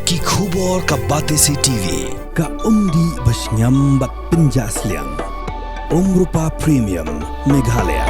Ki khubor ka Batesi TV ka umdi basnyam bat penjaslian Umrupa Premium Meghalaya.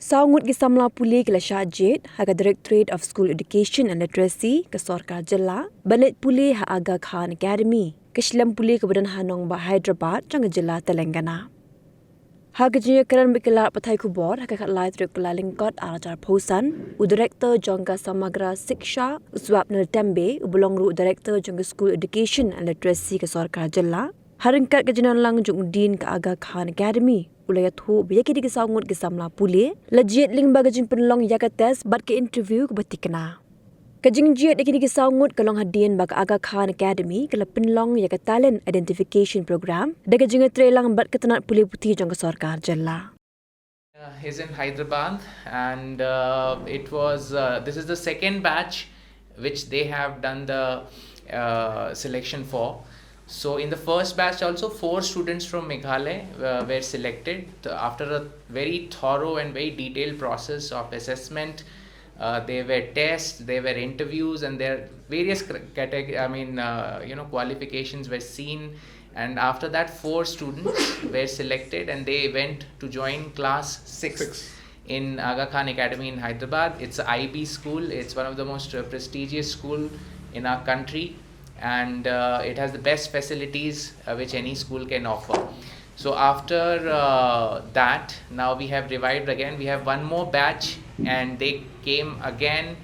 Ngut ki Samla Pule ke Shah Jied, Aga Directorate of School Education and Literacy ke Sarkar Jilla, Balet Pule ha Aga Khan Academy, ke Shlam Pule ke Badan Hanong ba Hyderabad, Jang Jilla Telangana. Haga Junior Karan Bikala Patai Kubor, Haga Katla Trikula Lingkot Arajar Posan, U Director Jongga Samagra Siksha, Uswapnal Tembe, Ubulongru Director Jongga School Education and Literacy ke Sarkar Jilla, Haringkat ke Jinan Lang Jung Din ke Aga Khan Academy, Ulayat Hu, Biaki di Ngut ke Samla Pule, Jied Lyngba ke Jing Penlong Yakates, Bat ke interview ke Batikana. Kajing Jied di Ngut ke Long Hadien bak Aga Khan Academy, ke Penlong Yakat Talent Identification Program, de ke Jing Trelang Bat ke Tanat Pule Putih Jong ke Sarkar Jalla. He's in Hyderabad, and this is the second batch which they have done the selection for. So in the first batch also 4 students from Meghalaya were selected after a very thorough and very detailed process of assessment. There were tests, there were interviews, and there various qualifications were seen. And after that 4 students were selected and they went to join class 6 in Aga Khan Academy in Hyderabad. It's an IB school. It's one of the most prestigious school in our country. And it has the best facilities which any school can offer. So after that, now we have revived again. We have one more batch and they came again.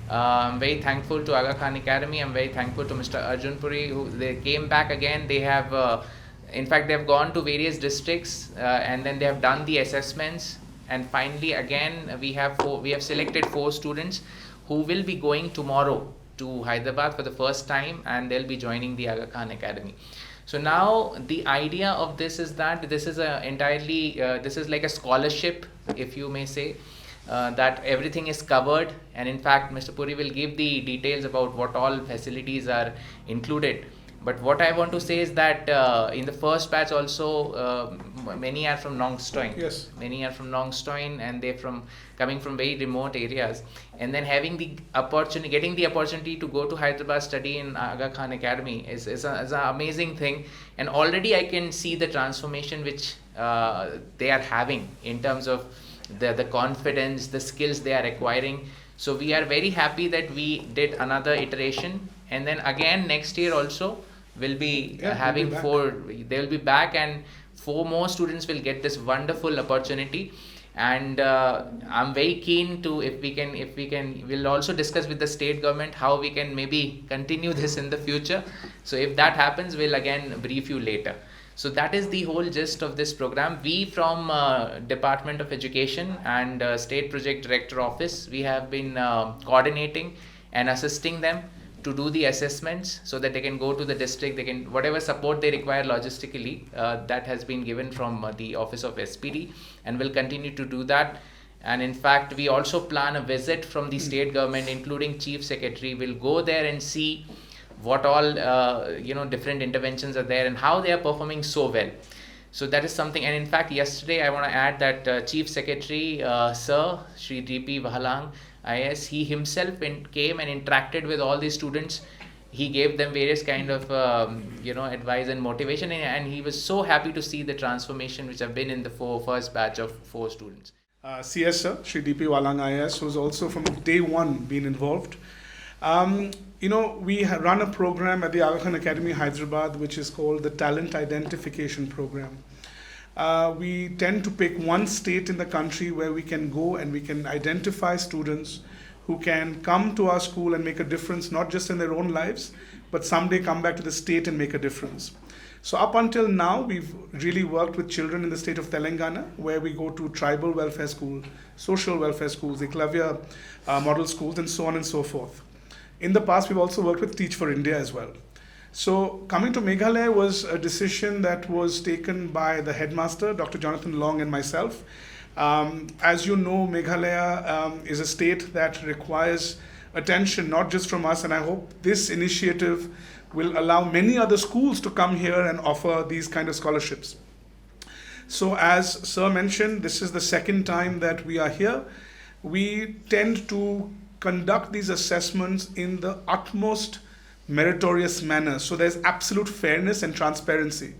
I'm very thankful to Aga Khan Academy. I'm very thankful to Mr. Arjun Puri, who they came back again. They have, in fact, they have gone to various districts and then they have done the assessments. And finally, again, we have selected 4 students who will be going tomorrow to Hyderabad for the first time, and they'll be joining the Aga Khan Academy. So now the idea of this is that this is this is like a scholarship, if you may say, that everything is covered, and in fact Mr. Puri will give the details about what all facilities are included. But what I want to say is that in the first batch also many are from Nongstoin. Yes. Many are from Nongstoin, and they're coming from very remote areas. And then getting the opportunity to go to Hyderabad, study in Aga Khan Academy is an amazing thing. And already I can see the transformation which they are having in terms of the confidence, the skills they are acquiring. So we are very happy that we did another iteration. And then again next year also we'll be having 4. They will be back, and 4 more students will get this wonderful opportunity. And I'm very keen to, if we can, we'll also discuss with the state government how we can maybe continue this in the future. So if that happens, we'll again brief you later. So that is the whole gist of this program. We from Department of Education and State Project Director Office, we have been coordinating and assisting them to do the assessments so that they can go to the district. They can, whatever support they require logistically, that has been given from the Office of SPD, and will continue to do that. And in fact, we also plan a visit from the state government, including Chief Secretary. Will go there and see what all different interventions are there and how they are performing so well. So that is something. And in fact, yesterday I want to add that Chief Secretary Sir Shri D.P. Vahalang IAS, he himself came and interacted with all these students. He gave them various kind of advice and motivation, and he was so happy to see the transformation which have been in the first batch of 4 students. CS Sir, Shri D.P. Vahalang IAS, who's also from day one been involved. We run a program at the Aga Khan Academy, Hyderabad, which is called the Talent Identification Program. We tend to pick one state in the country where we can go and we can identify students who can come to our school and make a difference, not just in their own lives, but someday come back to the state and make a difference. So up until now, we've really worked with children in the state of Telangana, where we go to tribal welfare school, social welfare schools, Eklavya model schools, and so on and so forth. In the past, we've also worked with Teach for India as well. So coming to Meghalaya was a decision that was taken by the headmaster, Dr. Jonathan Long, and myself. As you know, Meghalaya is a state that requires attention, not just from us, and I hope this initiative will allow many other schools to come here and offer these kind of scholarships. So as Sir mentioned, this is the second time that we are here. We tend to conduct these assessments in the utmost meritorious manner. So there's absolute fairness and transparency.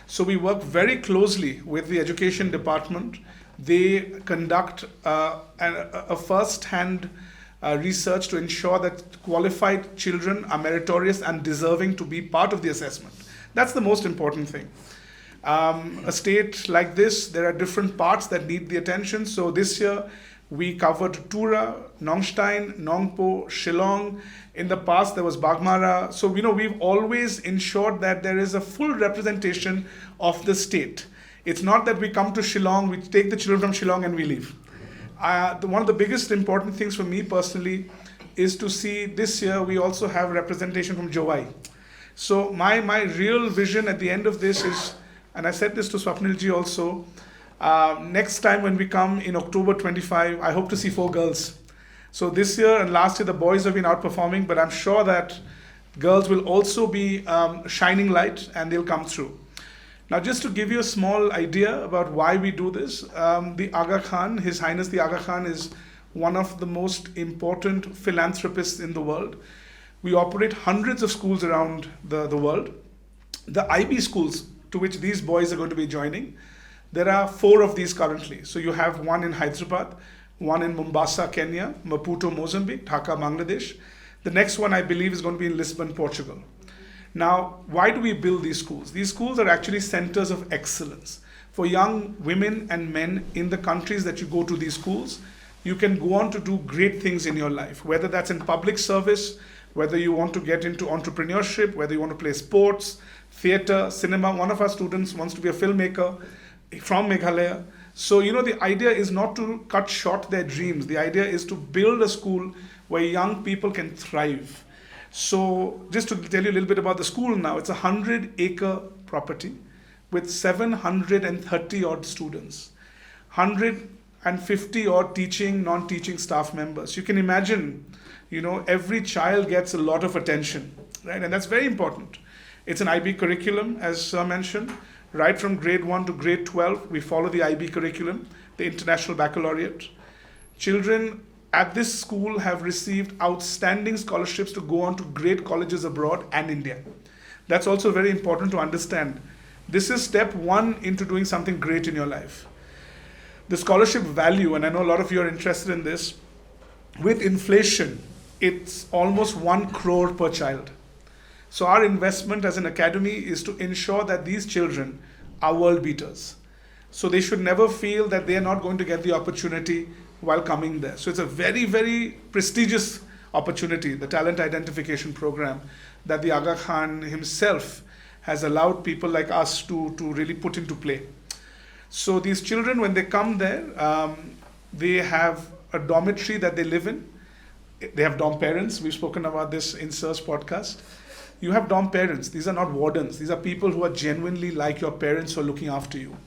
So we work very closely with the education department. They conduct a first-hand research to ensure that qualified children are meritorious and deserving to be part of the assessment. That's the most important thing. A state like this, there are different parts that need the attention. So this year, we covered Tura, Nongstein, Nongpo, Shillong. In the past, there was Bagmara. So, we've always ensured that there is a full representation of the state. It's not that we come to Shillong, we take the children from Shillong and we leave. One of the biggest important things for me personally is to see this year we also have representation from Jowai. So my real vision at the end of this is, and I said this to Swapnilji also, next time when we come in October 25, I hope to see 4 girls. So this year and last year the boys have been outperforming, but I'm sure that girls will also be shining light and they'll come through. Now, just to give you a small idea about why we do this, the Aga Khan, His Highness the Aga Khan, is one of the most important philanthropists in the world. We operate hundreds of schools around the world. The IB schools to which these boys are going to be joining, there are 4 of these currently. So you have one in Hyderabad, one in Mombasa, Kenya, Maputo, Mozambique, Dhaka, Bangladesh. The next one, I believe, is going to be in Lisbon, Portugal. Now, why do we build these schools? These schools are actually centers of excellence. For young women and men in the countries that you go to these schools, you can go on to do great things in your life, whether that's in public service, whether you want to get into entrepreneurship, whether you want to play sports, theater, cinema. One of our students wants to be a filmmaker from Meghalaya. So, the idea is not to cut short their dreams. The idea is to build a school where young people can thrive. So just to tell you a little bit about the school now, it's a 100-acre property with 730 odd students, 150 odd teaching, non-teaching staff members. You can imagine, every child gets a lot of attention, right? And that's very important. It's an IB curriculum, as Sir mentioned, right from grade 1 to grade 12. We follow the IB curriculum, the International Baccalaureate. Children at this school have received outstanding scholarships to go on to great colleges abroad and India. That's also very important to understand. This is step 1 into doing something great in your life. The scholarship value, and I know a lot of you are interested in this, with inflation, it's almost 1 crore per child. So our investment as an academy is to ensure that these children are world beaters. So they should never feel that they are not going to get the opportunity while coming there. So it's a very, very prestigious opportunity, the talent identification program that the Aga Khan himself has allowed people like us to really put into play. So these children, when they come there, they have a dormitory that they live in. They have dorm parents. We've spoken about this in Sir's podcast. You have dorm parents. These are not wardens. These are people who are genuinely like your parents who are looking after you.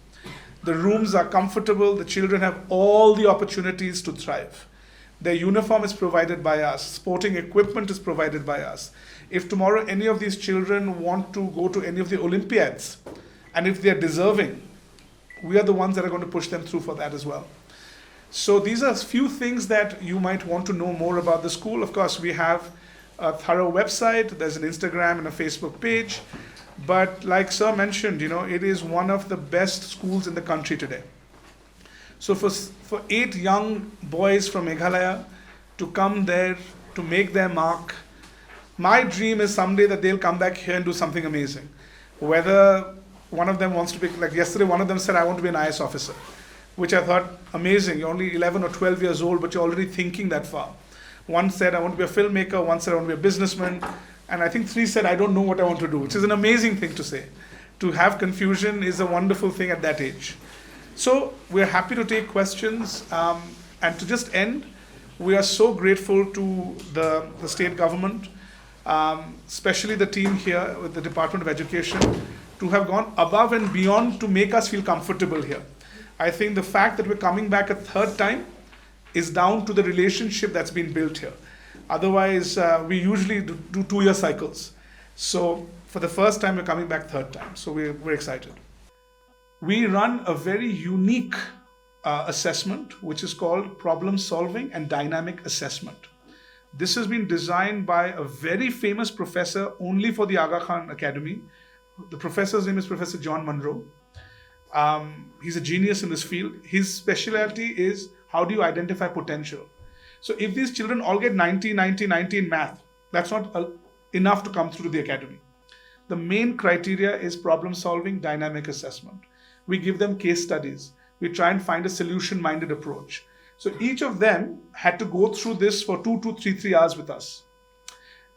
The rooms are comfortable. The children have all the opportunities to thrive. Their uniform is provided by us. Sporting equipment is provided by us. If tomorrow any of these children want to go to any of the Olympiads, and if they're deserving, we are the ones that are going to push them through for that as well. So these are a few things that you might want to know more about the school. Of course, we have a thorough website. There's an Instagram and a Facebook page. But like Sir mentioned, it is one of the best schools in the country today. So for 8 young boys from Meghalaya to come there, to make their mark, my dream is someday that they'll come back here and do something amazing. Whether one of them wants to be, like yesterday, one of them said, I want to be an IS officer, which I thought, amazing. You're only 11 or 12 years old, but you're already thinking that far. One said, I want to be a filmmaker. One said, I want to be a businessman. And I think 3 said, I don't know what I want to do, which is an amazing thing to say. To have confusion is a wonderful thing at that age. So we're happy to take questions. And to just end, we are so grateful to the state government, especially the team here with the Department of Education, to have gone above and beyond to make us feel comfortable here. I think the fact that we're coming back a 3rd time is down to the relationship that's been built here. Otherwise, we usually do 2-year cycles. So for the first time, we're coming back 3rd time. So we're excited. We run a very unique assessment, which is called problem solving and dynamic assessment. This has been designed by a very famous professor only for the Aga Khan Academy. The professor's name is Professor John Munro. He's a genius in this field. His specialty is how do you identify potential. So if these children all get 90, 90, 90 in math, that's not enough to come through to the academy. The main criteria is problem solving, dynamic assessment. We give them case studies. We try and find a solution-minded approach. So each of them had to go through this for 2 to 3 hours with us.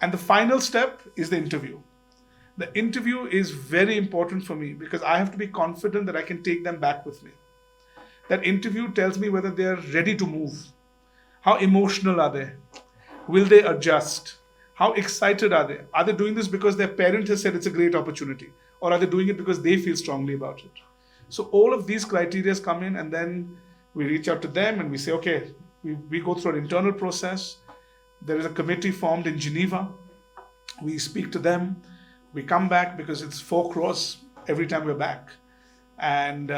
And the final step is the interview. The interview is very important for me because I have to be confident that I can take them back with me. That interview tells me whether they are ready to move. How emotional are they? Will they adjust? How excited are they? Are they doing this because their parent has said it's a great opportunity? Or are they doing it because they feel strongly about it? So all of these criteria come in, and then we reach out to them and we say, okay, we go through an internal process. There is a committee formed in Geneva. We speak to them. We come back because it's 4 crores every time we're back. And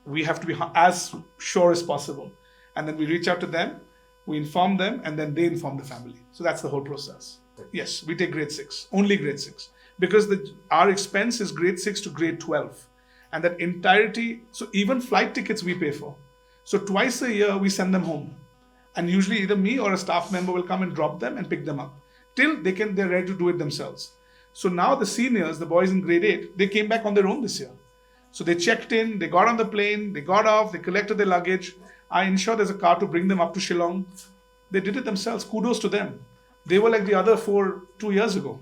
we have to be as sure as possible. And then we reach out to them, we inform them, and then they inform the family. So that's the whole process. Yes, we take grade 6, only grade 6. Because our expense is grade 6 to grade 12. And that entirety, so even flight tickets we pay for. So twice a year we send them home. And usually either me or a staff member will come and drop them and pick them up. Till they're ready to do it themselves. So now the seniors, the boys in grade 8, they came back on their own this year. So they checked in, they got on the plane, they got off, they collected their luggage. I ensured there's a car to bring them up to Shillong. They did it themselves. Kudos to them. They were like the other 4 2 years ago.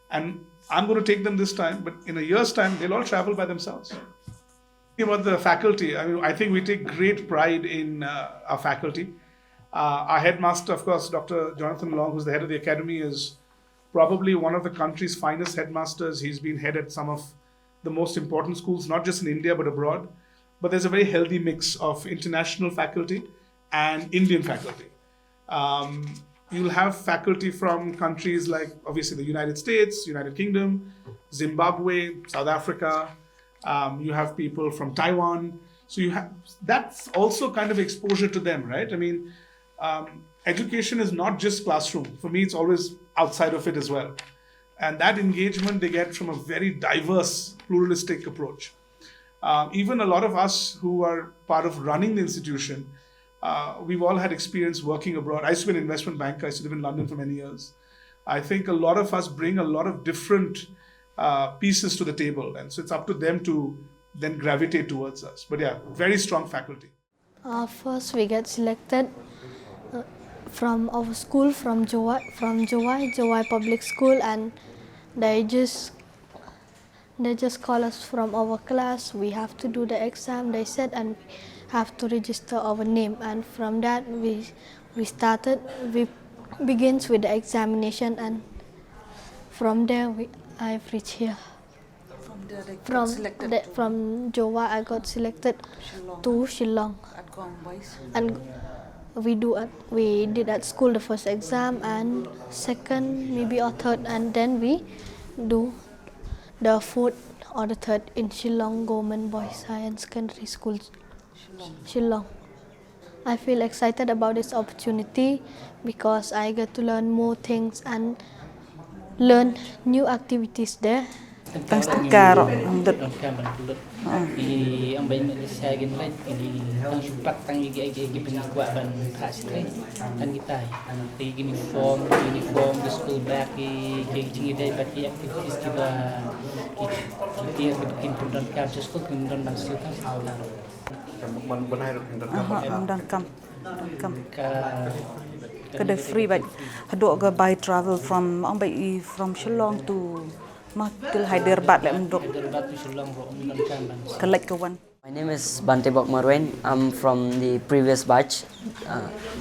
And I'm going to take them this time, but in a year's time, they'll all travel by themselves. About the faculty, I think we take great pride in our faculty. Our headmaster, of course, Dr. Jonathan Long, who's the head of the academy, is probably one of the country's finest headmasters. He's been head at some of the most important schools, not just in India, but abroad. But there's a very healthy mix of international faculty and Indian faculty. You'll have faculty from countries like, obviously, the United States, United Kingdom, Zimbabwe, South Africa. You have people from Taiwan. So that's also kind of exposure to them, right? Education is not just classroom. For me, it's always outside of it as well. And that engagement they get from a very diverse, pluralistic approach. Even a lot of us who are part of running the institution, we've all had experience working abroad. I used to be an investment banker. I used to live in London for many years. I think a lot of us bring a lot of different pieces to the table. And so it's up to them to then gravitate towards us. But yeah, very strong faculty. First, we get selected from our school, from Jowai Public School, and they just call us from our class. We have to do the exam, they said, and have to register our name. And from that, we begins with the examination, and from there I've reached here. From Jowai, I got selected to Shillong. And we did at school the first exam, and second, maybe or third, and then we do the fourth or the third in Shillong Government Boys High and Secondary School, Shillong. I feel excited about this opportunity because I get to learn more things and learn new activities there. Tang stekar Ngut. Ang bayan na sa akin rin, tang supak tang igi pinagwa ban kasitay, tang gitay, uniform, the school bag, igi day but the activities kita bikin program camp sa school, program bang siya Dan kam. Kada free but hadok ga by travel from Shillong to Hyderabad collect kawan. My name is Bante Bok Marwen. I'm from the previous batch,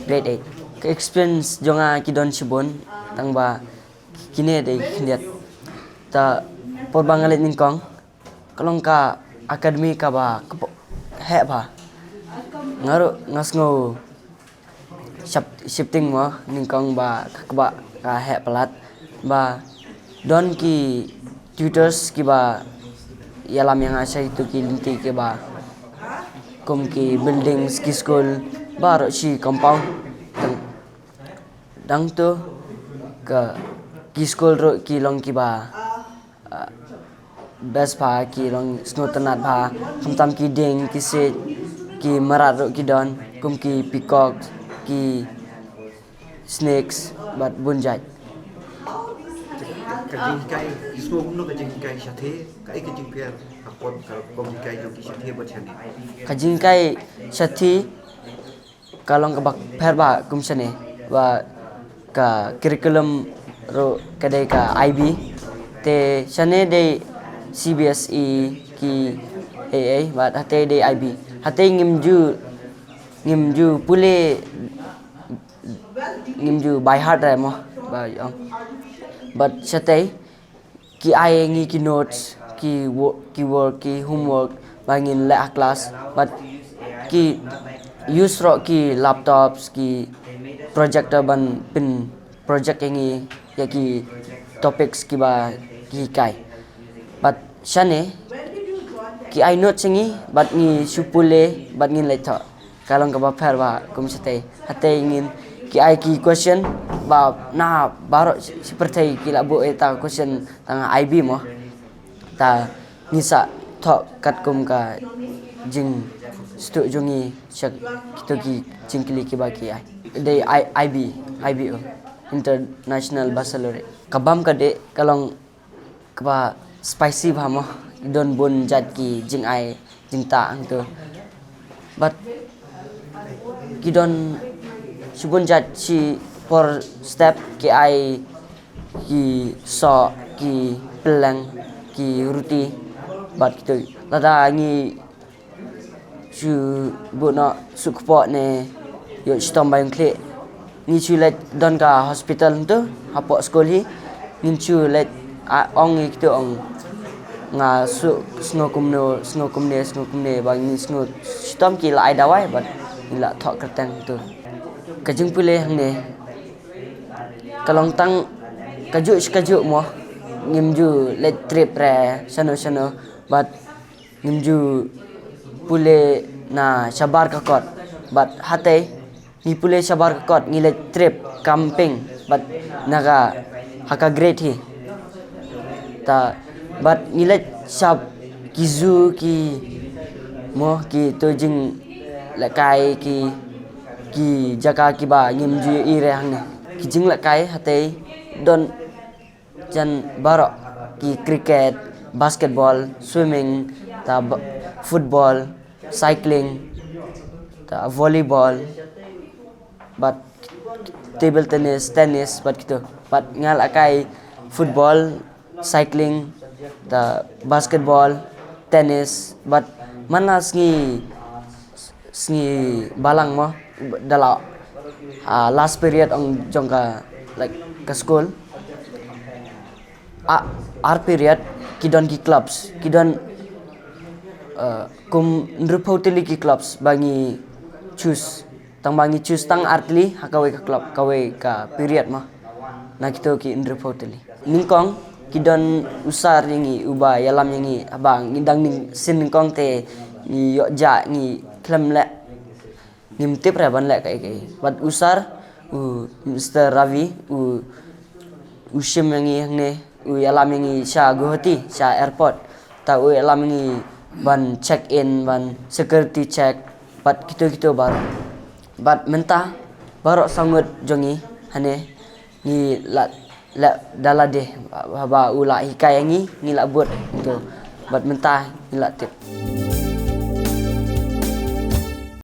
grade 8. Experience jonga kidon sibon tang ba kini day lihat ta porbangalit ningkong kalong ka academy ka ba he ba ngaro ngasngo shifting mo ningkong ba ka he pelat ba don ki tutors ki ba yalam yang asa itu ki linti ki ba kom ki buildings ki school baro si compound dang tu ke ki school ro ki long ki ba best pa ki long snow tanat ba tam ki ding ki se ki marat ro ki don kum ki peacock ki snakes but bunjat Kajing kai semua guna kajing kai syathe kai kajing piar akon kalau kai jo ki syathe buat chani kajing kai sathi kalong ka bak pher ba kum sane wa ka curriculum ro kadai ka IB te sane de CBSE ki AA ba hate de IB hate ngimju pule ngimju by heart ra mo ba yong but sate ki ai ngi ki notes ki work ki homework ba ngin la class but ki use ro ki laptops ki projector ban pin project ngi ya ki topics ki ba ki kai but shane ki ai note singi but ngi supule but ngin lai tha kalong ka ba phar ba kum sate hate ngin ki ai ki question ba na baro seperti ki la bo eta question tang IB mo ta ngisa tho kat kum ka jing stu jongi chak kito ki jingkili ki ba ki ai de IBO international baccalaureate kabam ka de kalong ka spicy ba mo don bon jat ki jing ai jing ta ang to but ki don subon jat si for step ki ai ki so ki pelang ki ruti but kito lada ngi chu bona sukpo ne yo stom bayang kle ni chu let don ka hospital tu hapo school hi nin chu let ong ngi kito ong nga su snow kumne bang ni snow stom ki la ai dawai but ila thok kertang tu kajing pule hang kalong tang kaju mo ngimju let trip re sano but ngimju pule na sabar ka kot but hate ni pule sabar ka kot ngi let trip camping but naga haka great hi ta but ngi let sab kizu ki mo ki to jing la kai ki jaka ki ba ngimju i re hang ne ki jing la kai hate don jan baro ki cricket basketball swimming ta football cycling ta volleyball but table tennis but gitu but ngal akai football cycling ta basketball tennis but mana sngi balang mo dala last period ong jongka like ka school R period kidon ki clubs kidon kum nrupoteli ki clubs bangi choose tang artli hakawe ka club kawe ka period ma na kito ki nrupoteli ningkong kidon usar yangi uba yalam yangi abang ngidang ning sin ningkong te ni yo ja ni klem le nim tip ra ban le kai but usar Mr Ravi ushim yangi hangne yalam yangi Shah Guwahati Shah airport ta yalam yangi ban check in ban security check but kito baru but mentah baru sangut jongi hane ni la dala deh ba ula hikai yangi ni la buat tu but mentah ni la tip